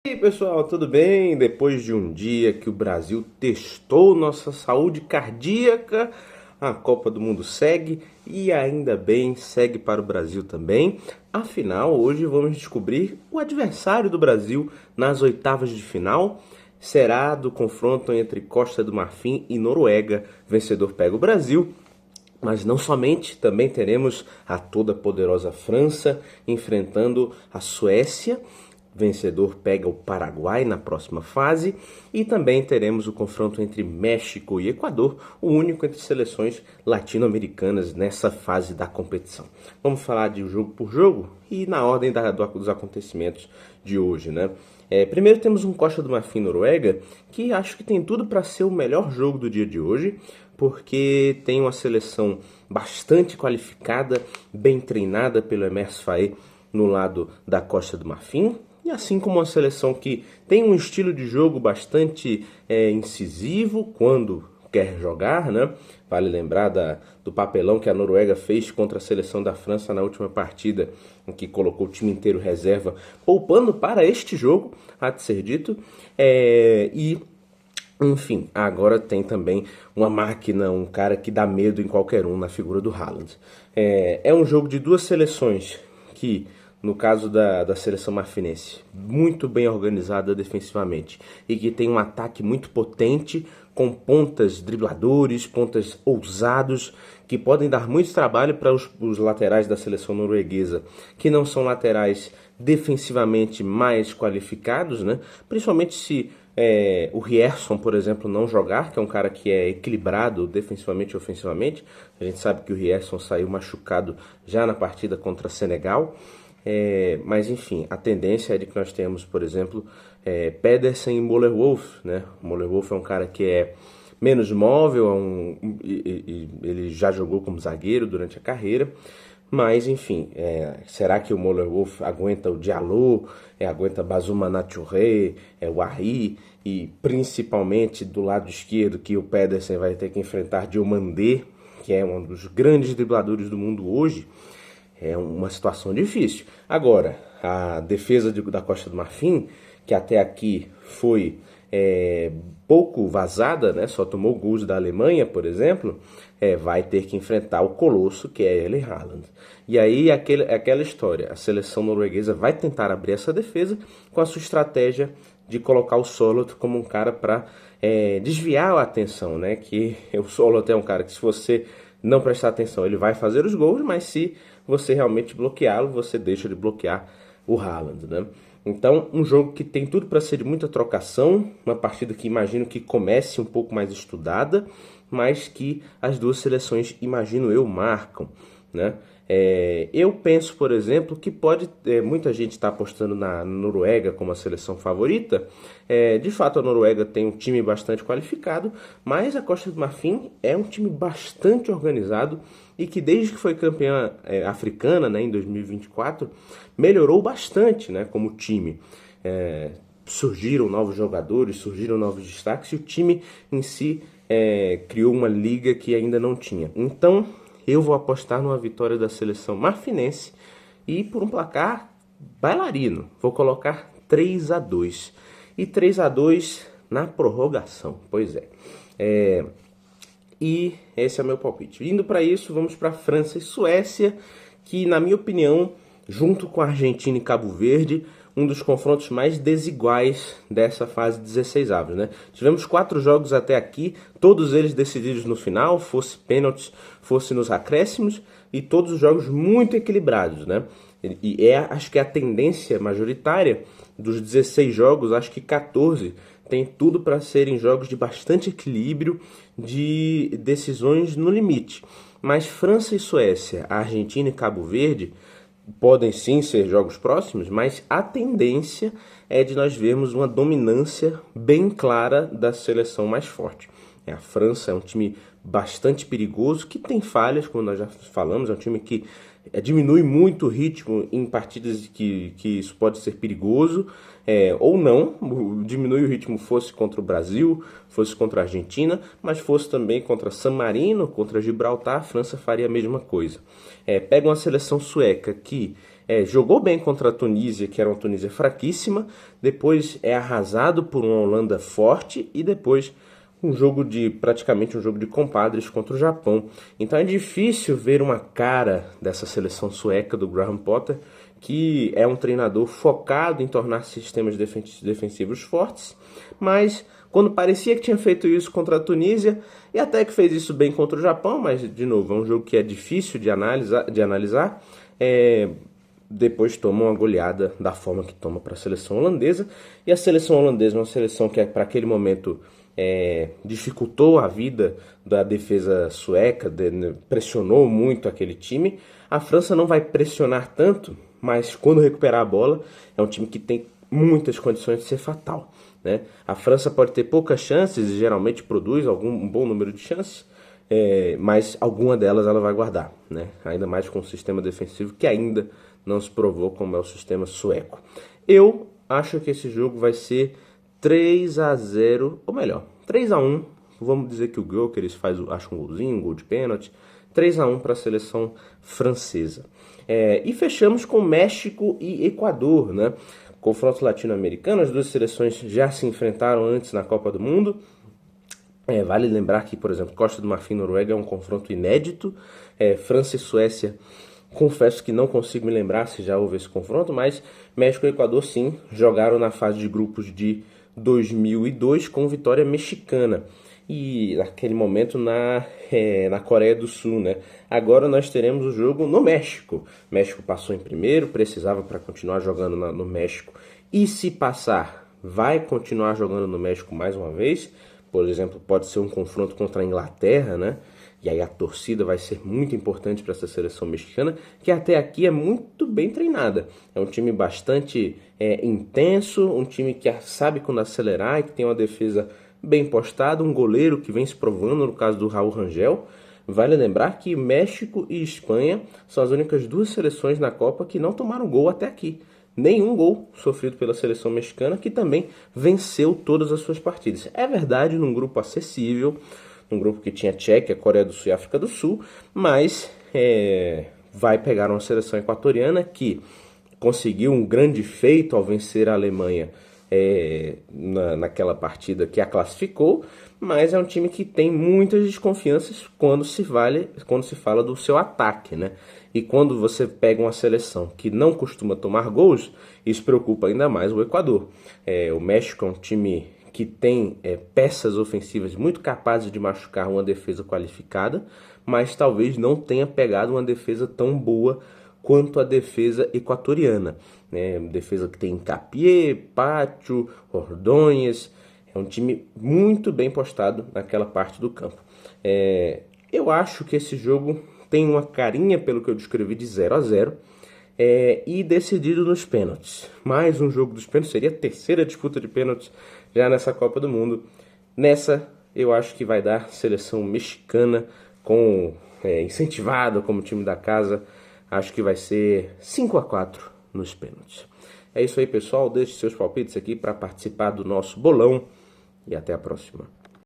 E aí, pessoal, tudo bem? Depois de um dia que o Brasil testou nossa saúde cardíaca, a Copa do Mundo segue e ainda bem segue para o Brasil também. Afinal, hoje vamos descobrir o adversário do Brasil nas oitavas de final. Será do confronto entre Costa do Marfim e Noruega. Vencedor pega o Brasil. Mas não somente, também teremos a toda poderosa França enfrentando a Suécia. Vencedor pega o Paraguai na próxima fase. E também teremos o confronto entre México e Equador, o único entre seleções latino-americanas nessa fase da competição. Vamos falar de jogo por jogo e na ordem dos acontecimentos de hoje, né? Primeiro temos um Costa do Marfim Noruega, que acho que tem tudo para ser o melhor jogo do dia de hoje, porque tem uma seleção bastante qualificada, bem treinada pelo Emerson Faé no lado da Costa do Marfim, e assim como uma seleção que tem um estilo de jogo bastante incisivo quando quer jogar, né? Vale lembrar do papelão que a Noruega fez contra a seleção da França na última partida, em que colocou o time inteiro reserva, poupando para este jogo, há de ser dito. Enfim, agora tem também uma máquina, um cara que dá medo em qualquer um na figura do Haaland. É um jogo de duas seleções que, no caso da seleção marfinense, muito bem organizada defensivamente e que tem um ataque muito potente, com pontas dribladores, pontas ousados, que podem dar muito trabalho para os laterais da seleção norueguesa, que não são laterais defensivamente mais qualificados, né? Principalmente se o Rierson, por exemplo, não jogar, que é um cara que é equilibrado defensivamente e ofensivamente. A gente sabe que o Rierson saiu machucado já na partida contra Senegal. Mas enfim, a tendência é de que nós temos, por exemplo, Pedersen e Moller-Wolf, né? O Moller-Wolf é um cara que é menos móvel, ele já jogou como zagueiro durante a carreira, mas enfim, será que o Moller-Wolf aguenta o Diallo, aguenta Bazuma Nachouré, o Arri, e principalmente do lado esquerdo que o Pedersen vai ter que enfrentar Diomandé, que é um dos grandes dribladores do mundo hoje. É uma situação difícil. Agora, a defesa da Costa do Marfim, que até aqui foi pouco vazada, né? Só tomou gols da Alemanha, por exemplo, vai ter que enfrentar o colosso, que é Erling Haaland. E aí, aquela história, a seleção norueguesa vai tentar abrir essa defesa com a sua estratégia de colocar o Sørloth como um cara para desviar a atenção, né? Que o Sørloth é um cara que, se você não prestar atenção, ele vai fazer os gols, mas se você realmente bloqueá-lo, você deixa de bloquear o Haaland, né? Então, um jogo que tem tudo para ser de muita trocação, uma partida que imagino que comece um pouco mais estudada, mas que as duas seleções, imagino eu, marcam, né? Eu penso, por exemplo, que muita gente está apostando na Noruega como a seleção favorita. De fato, a Noruega tem um time bastante qualificado, mas a Costa do Marfim é um time bastante organizado e que, desde que foi campeã africana, né, em 2024, melhorou bastante, né, como time. Surgiram novos jogadores, surgiram novos destaques, e o time em si criou uma liga que ainda não tinha. Então, eu vou apostar numa vitória da seleção marfinense e por um placar bailarino. Vou colocar 3-2. E 3-2 na prorrogação. Pois é. E esse é o meu palpite. Indo para isso, vamos para França e Suécia, que, na minha opinião, junto com a Argentina e Cabo Verde, um dos confrontos mais desiguais dessa fase 16avos, né? Tivemos 4 jogos até aqui, todos eles decididos no final, fosse pênaltis, fosse nos acréscimos, e todos os jogos muito equilibrados, né? E acho que a tendência majoritária dos 16 jogos, acho que 14 tem tudo para serem jogos de bastante equilíbrio, de decisões no limite. Mas França e Suécia, Argentina e Cabo Verde podem sim ser jogos próximos, mas a tendência é de nós vermos uma dominância bem clara da seleção mais forte. A França é um time bastante perigoso, que tem falhas, como nós já falamos, é um time que diminui muito o ritmo em partidas que isso pode ser perigoso, ou não, diminui o ritmo fosse contra o Brasil, fosse contra a Argentina, mas fosse também contra San Marino, contra Gibraltar, a França faria a mesma coisa. Pega uma seleção sueca que jogou bem contra a Tunísia, que era uma Tunísia fraquíssima, depois é arrasado por uma Holanda forte e depois praticamente um jogo de compadres contra o Japão. Então é difícil ver uma cara dessa seleção sueca do Graham Potter, que é um treinador focado em tornar sistemas defensivos fortes, mas quando parecia que tinha feito isso contra a Tunísia, e até que fez isso bem contra o Japão, mas de novo, é um jogo que é difícil de analisar, depois toma uma goleada da forma que toma para a seleção holandesa. E a seleção holandesa é uma seleção que para aquele momento dificultou a vida da defesa sueca, pressionou muito aquele time. A França não vai pressionar tanto, mas quando recuperar a bola, é um time que tem muitas condições de ser fatal, né? A França pode ter poucas chances e geralmente produz um bom número de chances, mas alguma delas ela vai guardar, né? Ainda mais com um sistema defensivo que ainda não se provou como é o sistema sueco. Eu acho que esse jogo vai ser 3-0, ou melhor, 3-1. Vamos dizer que o Gyökeres acha um golzinho, um gol de pênalti. 3-1 para a seleção francesa. E fechamos com México e Equador, né? Confronto latino-americano. As duas seleções já se enfrentaram antes na Copa do Mundo. Vale lembrar que, por exemplo, Costa do Marfim e Noruega é um confronto inédito. França e Suécia, confesso que não consigo me lembrar se já houve esse confronto, mas México e Equador sim jogaram na fase de grupos de 2002 com vitória mexicana. E naquele momento na Coreia do Sul, né? Agora nós teremos o jogo no México. O México passou em primeiro, precisava para continuar jogando no México. E se passar, vai continuar jogando no México mais uma vez. Por exemplo, pode ser um confronto contra a Inglaterra, né? E aí a torcida vai ser muito importante para essa seleção mexicana, que até aqui é muito bem treinada. É um time bastante intenso, um time que sabe quando acelerar e que tem uma defesa bem postada, um goleiro que vem se provando, no caso do Raul Rangel. Vale lembrar que México e Espanha são as únicas duas seleções na Copa que não tomaram gol até aqui. Nenhum gol sofrido pela seleção mexicana, que também venceu todas as suas partidas. É verdade, num grupo acessível, um grupo que tinha Tchequia, Coreia do Sul e África do Sul, mas vai pegar uma seleção equatoriana que conseguiu um grande feito ao vencer a Alemanha naquela partida que a classificou, mas é um time que tem muitas desconfianças quando se fala do seu ataque, né? E quando você pega uma seleção que não costuma tomar gols, isso preocupa ainda mais o Equador. O México é um time que tem peças ofensivas muito capazes de machucar uma defesa qualificada, mas talvez não tenha pegado uma defesa tão boa quanto a defesa equatoriana, né? Defesa que tem Capié, Pátio, Ordóñez. É um time muito bem postado naquela parte do campo. Eu acho que esse jogo tem uma carinha, pelo que eu descrevi, de 0-0 e decidido nos pênaltis. Mais um jogo dos pênaltis, seria a terceira disputa de pênaltis já nessa Copa do Mundo. Nessa, eu acho que vai dar seleção mexicana incentivada como time da casa. Acho que vai ser 5-4 nos pênaltis. É isso aí, pessoal. Deixe seus palpites aqui para participar do nosso bolão e até a próxima.